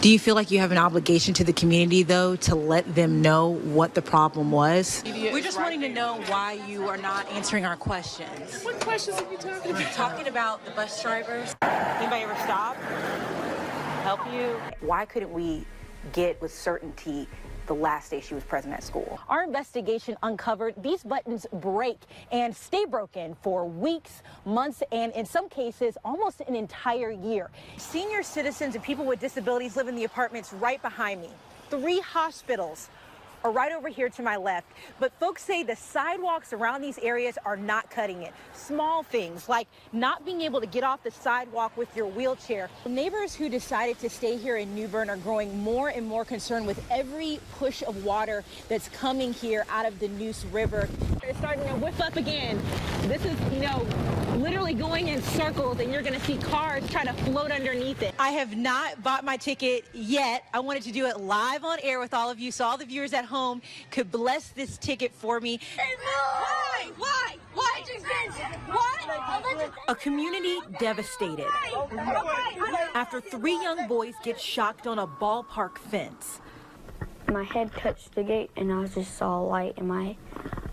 Do you feel like you have an obligation to the community, though, to let them know what the problem was? We're just wanting to know why you are not answering our questions. What questions are you talking about? Talking about the bus drivers. Anybody ever stop? Help you? Why couldn't we get with certainty the last day she was present at school? Our investigation uncovered these buttons break and stay broken for weeks, months, and in some cases, almost an entire year. Senior citizens and people with disabilities live in the apartments right behind me. 3 hospitals are right over here to my left, but folks say the sidewalks around these areas are not cutting it. Small things like not being able to get off the sidewalk with your wheelchair. Neighbors who decided to stay here in New Bern are growing more and more concerned with every push of water that's coming here out of the Neuse River. It's starting to whip up again. This is, literally going in circles, and you're going to see cars try to float underneath it. I have not bought my ticket yet. I wanted to do it live on air with all of you so all the viewers at home could bless this ticket for me. Why? A community devastated after 3 young boys get shocked on a ballpark fence. My head touched the gate and I just saw a light in my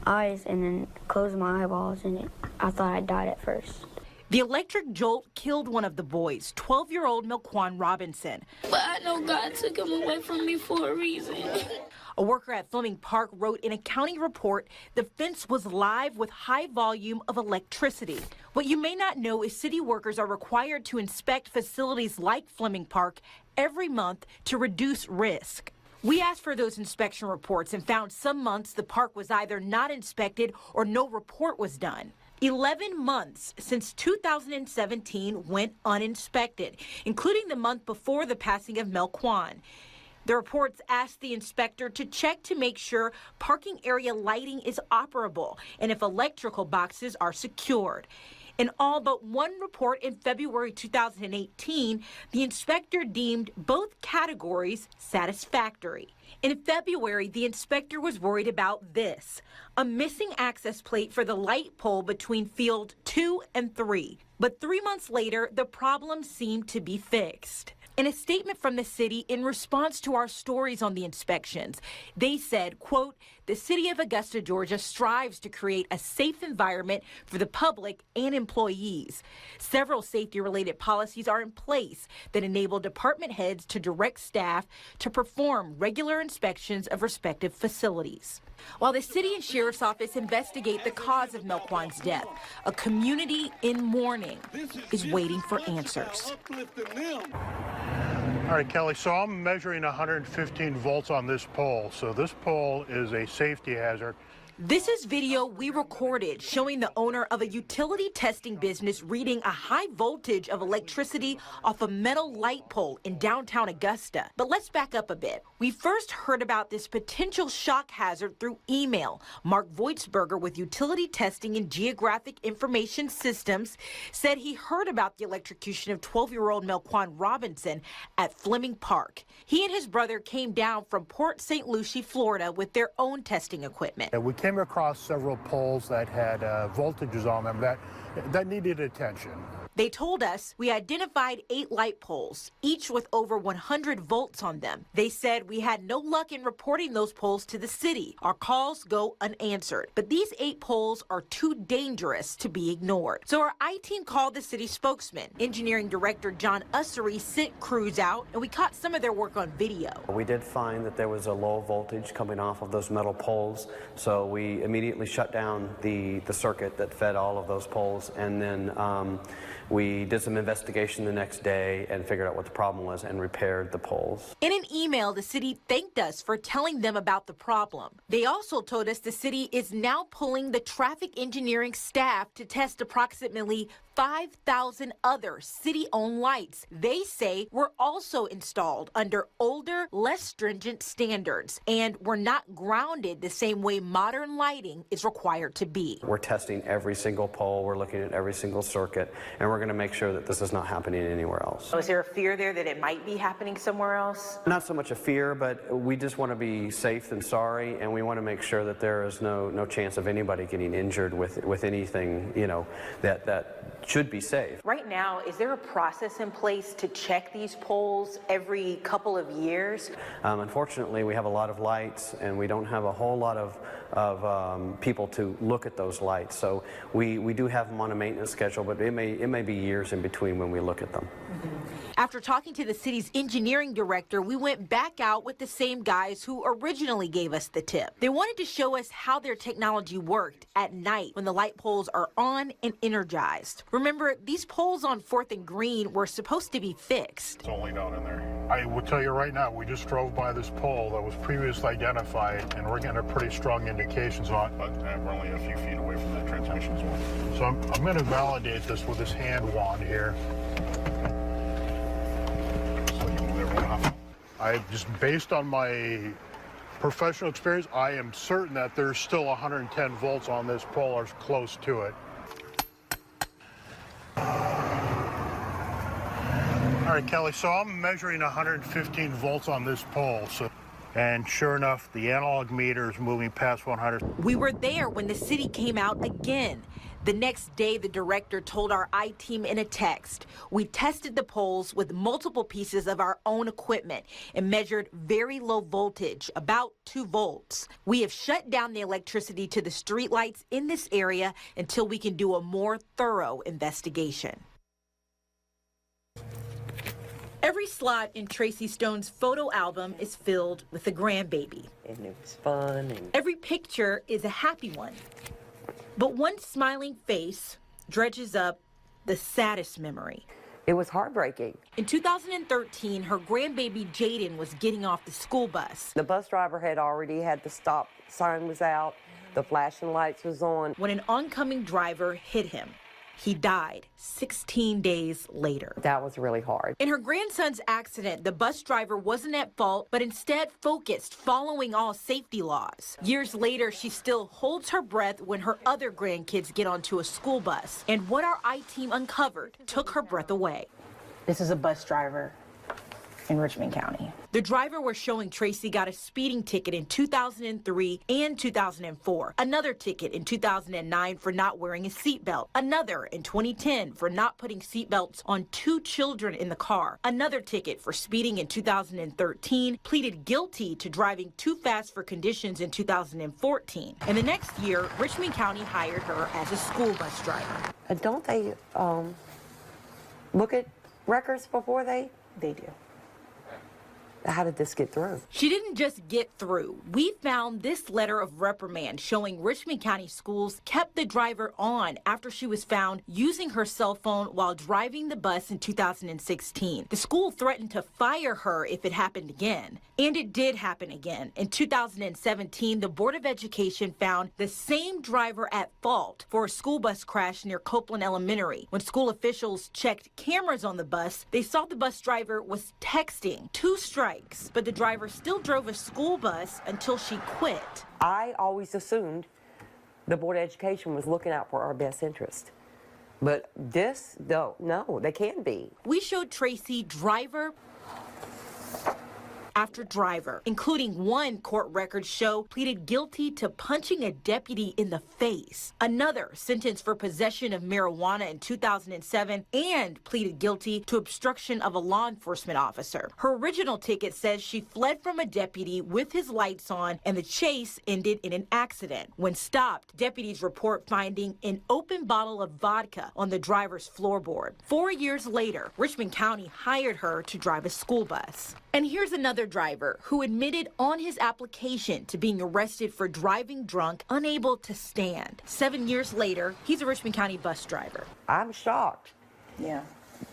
eyes and then closed my eyeballs and I thought I died at first. The electric jolt killed one of the boys, 12-year-old Milquan Robinson. But I know God took him away from me for a reason. A worker at Fleming Park wrote in a county report the fence was live with high volume of electricity. What you may not know is city workers are required to inspect facilities like Fleming Park every month to reduce risk. We asked for those inspection reports and found some months the park was either not inspected or no report was done. 11 months since 2017 went uninspected, including the month before the passing of Milquan. The reports asked the inspector to check to make sure parking area lighting is operable and if electrical boxes are secured. In all but one report in February 2018, the inspector deemed both categories satisfactory. In February, the inspector was worried about this, a missing access plate for the light pole between field 2 and 3. But 3 months later, the problem seemed to be fixed. In a statement from the city in response to our stories on the inspections, they said, quote, "The city of Augusta, Georgia strives to create a safe environment for the public and employees. Several safety-related policies are in place that enable department heads to direct staff to perform regular inspections of respective facilities." While the city and sheriff's office investigate the cause of Milquan's death, a community in mourning is waiting for answers. All right, Kelly, so I'm measuring 115 volts on this pole. So this pole is a safety hazard. This is video we recorded showing the owner of a utility testing business reading a high voltage of electricity off a metal light pole in downtown Augusta. But let's back up a bit. We first heard about this potential shock hazard through email. Mark Voitsberger with Utility Testing and Geographic Information Systems said he heard about the electrocution of 12-year-old Milquan Robinson at Fleming Park. He and his brother came down from Port St. Lucie, Florida with their own testing equipment. And we came across several poles that had voltages on them that needed attention. They told us we identified 8 light poles, each with over 100 volts on them. They said we had no luck in reporting those poles to the city. Our calls go unanswered. But these 8 poles are too dangerous to be ignored. So our I-team called the city spokesman. Engineering director John Ussery sent crews out, and we caught some of their work on video. We did find that there was a low voltage coming off of those metal poles, so we immediately shut down the circuit that fed all of those poles, and then we did some investigation the next day and figured out what the problem was and repaired the poles. In an email, the city thanked us for telling them about the problem. They also told us the city is now pulling the traffic engineering staff to test approximately 5,000 other city-owned lights they say were also installed under older, less stringent standards and were not grounded the same way modern lighting is required to be. We're testing every single pole, we're looking at every single circuit, and we're we're going to make sure that this is not happening anywhere else. So is there a fear there that it might be happening somewhere else? Not so much a fear, but we just want to be safe than sorry, and we want to make sure that there is no chance of anybody getting injured with anything, you know, that should be safe. Right now, is there a process in place to check these poles every couple of years? Unfortunately, we have a lot of lights, and we don't have a whole lot of people to look at those lights. So we do have them on a maintenance schedule, but it may be years in between when we look at them. After talking to the city's engineering director, we went back out with the same guys who originally gave us the tip. They wanted to show us how their technology worked at night when the light poles are on and energized. Remember, these poles on 4th and Green were supposed to be fixed. It's only down in there. I will tell you right now, we just drove by this pole that was previously identified, and we're getting a pretty strong indications on it, but we're only a few feet away from the transmission zone. So I'm going to validate this with this hand wand here. So you move everyone up. I just, based on my professional experience, I am certain that there's still 110 volts on this pole or close to it. All right, Kelly, so I'm measuring 115 volts on this pole, and sure enough, the analog meter is moving past 100. We were there when the city came out again. The next day, the director told our I-team in a text, we tested the poles with multiple pieces of our own equipment and measured very low voltage, about 2 volts. We have shut down the electricity to the streetlights in this area until we can do a more thorough investigation. Every slot in Tracy Stone's photo album is filled with a grandbaby. And it was fun. And every picture is a happy one. But one smiling face dredges up the saddest memory. it was heartbreaking. In 2013, her grandbaby Jaden was getting off the school bus. The bus driver had already had the stop sign was out, the flashing lights was on. When an oncoming driver hit him, he died 16 days later. That was really hard. In her grandson's accident, the bus driver wasn't at fault, but instead focused, following all safety laws. Years later, she still holds her breath when her other grandkids get onto a school bus. And what our I-team uncovered took her breath away. This is a bus driver in Richmond County. The driver we're showing Tracy got a speeding ticket in 2003 and 2004, another ticket in 2009 for not wearing a seatbelt, another in 2010 for not putting seatbelts on 2 children in the car, another ticket for speeding in 2013, pleaded guilty to driving too fast for conditions in 2014. And the next year, Richmond County hired her as a school bus driver. Don't they look at records before they? They do. How did this get through? She didn't just get through. We found this letter of reprimand showing Richmond County Schools kept the driver on after she was found using her cell phone while driving the bus in 2016. The school threatened to fire her if it happened again. And it did happen again. In 2017, the Board of Education found the same driver at fault for a school bus crash near Copeland Elementary. When school officials checked cameras on the bus, they saw the bus driver was texting 2 strikes. But the driver still drove a school bus until she quit. I always assumed the Board of Education was looking out for our best interest. But this, no, they can't be. We showed Tracy driver after driver, including one court record show pleaded guilty to punching a deputy in the face, another sentenced for possession of marijuana in 2007, and pleaded guilty to obstruction of a law enforcement officer. Her original ticket says she fled from a deputy with his lights on, and the chase ended in an accident. When stopped, deputies report finding an open bottle of vodka on the driver's floorboard. 4 years later, Richmond County hired her to drive a school bus. And here's another driver who admitted on his application to being arrested for driving drunk, unable to stand. 7 years later, he's a Richmond County bus driver. I'm shocked. Yeah.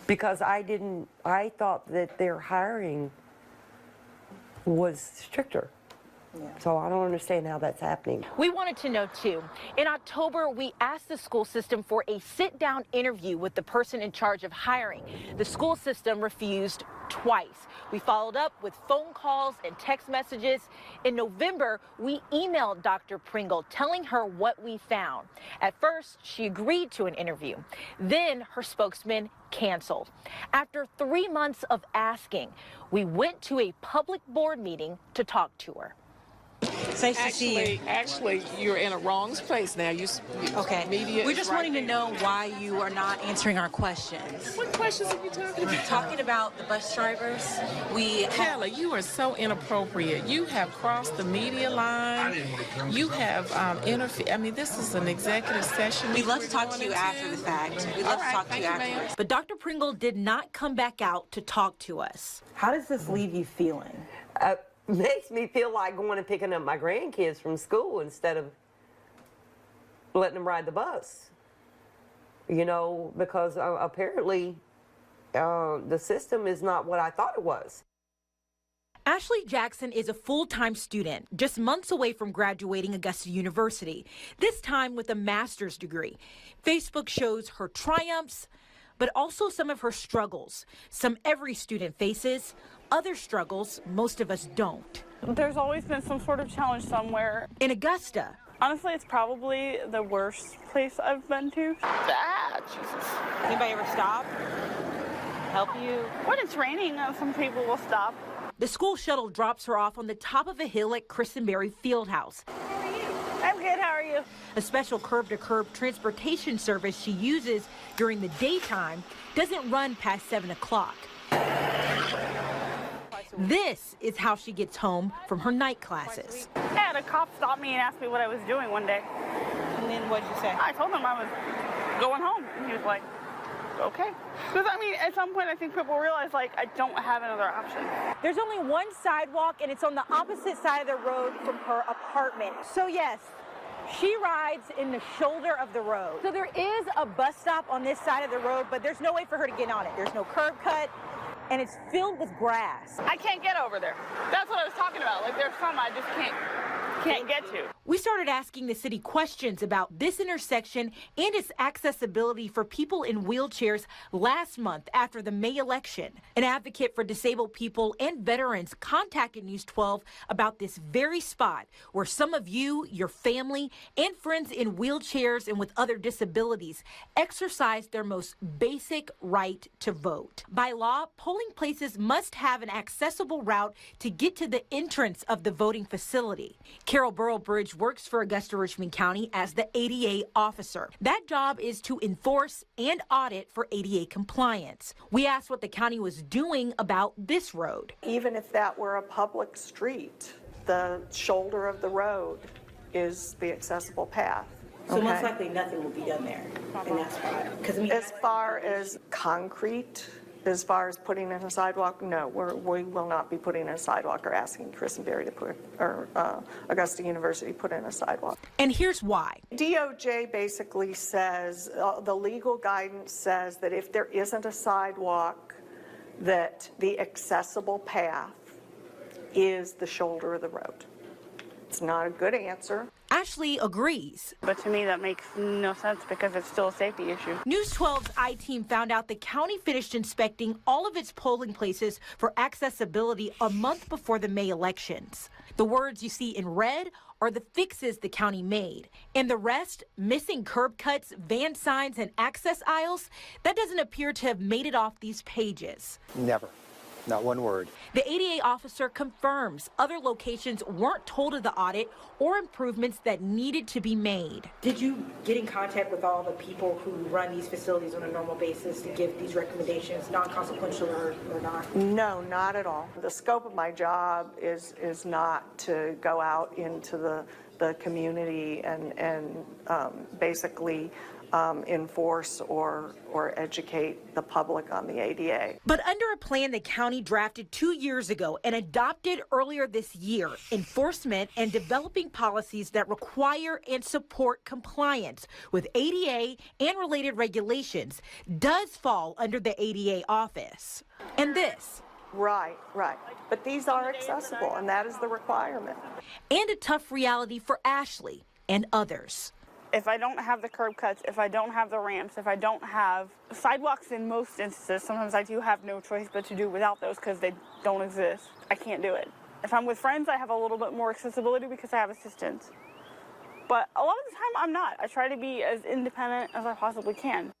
Because I thought that their hiring was stricter. Yeah. So I don't understand how that's happening. We wanted to know, too. In October, we asked the school system for a sit-down interview with the person in charge of hiring. The school system refused twice. We followed up with phone calls and text messages. In November, we emailed Dr. Pringle telling her what we found. At first, she agreed to an interview. Then her spokesman canceled. After 3 months of asking, we went to a public board meeting to talk to her. It's nice to see you. Actually, you're in a wrong place now. Okay. Media We're just wanting to know why you are not answering our questions. What questions are you talking about? Talking about the bus drivers. Kelly, you are so inappropriate. You have crossed the media line. You have interfered. I mean, this is an executive session. We'd love to talk to you after the fact. We'd love to talk to you afterwards. But Dr. Pringle did not come back out to talk to us. How does this leave you feeling? Makes me feel like going and picking up my grandkids from school instead of letting them ride the bus. You know, because apparently the system is not what I thought it was. Ashley Jackson is a full-time student, just months away from graduating Augusta University, this time with a master's degree. Facebook shows her triumphs, but also some of her struggles, some every student faces, other struggles most of us don't. There's always been some sort of challenge somewhere. In Augusta, Honestly, it's probably the worst place I've been to. Ah, Jesus. Anybody ever stop? Help you? When it's raining, some people will stop. the school shuttle drops her off on the top of a hill at Christenberry Fieldhouse. I'm good, how are you? A special curb-to-curb transportation service she uses during the daytime doesn't run past 7 o'clock. This is how she gets home from her night classes. I had a cop stop me and ask me what I was doing one day. And then what did you say? I told him I was going home. And he was like, okay. Because, I mean, at some point, I think people realize, like, I don't have another option. There's only one sidewalk, and it's on the opposite side of the road from her apartment. So, yes, she rides in the shoulder of the road. So there is a bus stop on this side of the road, but there's no way for her to get on it. There's no curb cut, and it's filled with grass. I can't get over there. That's what I was talking about. Like, there's some I just can't get to. We started asking the city questions about this intersection and its accessibility for people in wheelchairs last month after the May election. An advocate for disabled people and veterans contacted News 12 about this very spot where some of you, your family, and friends in wheelchairs and with other disabilities exercise their most basic right to vote. By law, polling places must have an accessible route to get to the entrance of the voting facility. Carol Burrowbridge works for Augusta Richmond County as the ADA officer. That job is to enforce and audit for ADA compliance. We asked what the county was doing about this road. Even if that were a public street, the shoulder of the road is the accessible path. So most likely nothing will be done there, and that's why. Because as far as concrete, as far as putting in a sidewalk, no, we will not be putting in a sidewalk or asking Christenberry to put, or Augusta University put in a sidewalk. And here's why. DOJ basically says, the legal guidance says that if there isn't a sidewalk, that the accessible path is the shoulder of the road. It's not a good answer. Ashley agrees. But to me, that makes no sense because it's still a safety issue. News 12's I-Team found out the county finished inspecting all of its polling places for accessibility a month before the May elections. The words you see in red are the fixes the county made. And the rest, missing curb cuts, van signs, and access aisles, that doesn't appear to have made it off these pages. Never. Not one word. The ADA officer confirms other locations weren't told of the audit or improvements that needed to be made. did you get in contact with all the people who run these facilities on a normal basis to give these recommendations, non-consequential or not? No, not at all. The scope of my job is not to go out into the community and basically enforce or educate the public on the ADA. But under a plan the county drafted 2 years ago and adopted earlier this year, enforcement and developing policies that require and support compliance with ADA and related regulations does fall under the ADA office. And this. Right. But these are accessible, and that is the requirement. And a tough reality for Ashley and others. If I don't have the curb cuts, if I don't have the ramps, if I don't have sidewalks in most instances, sometimes I do have no choice but to do without those because they don't exist. I can't do it. If I'm with friends, I have a little bit more accessibility because I have assistance. But a lot of the time, I'm not. I try to be as independent as I possibly can.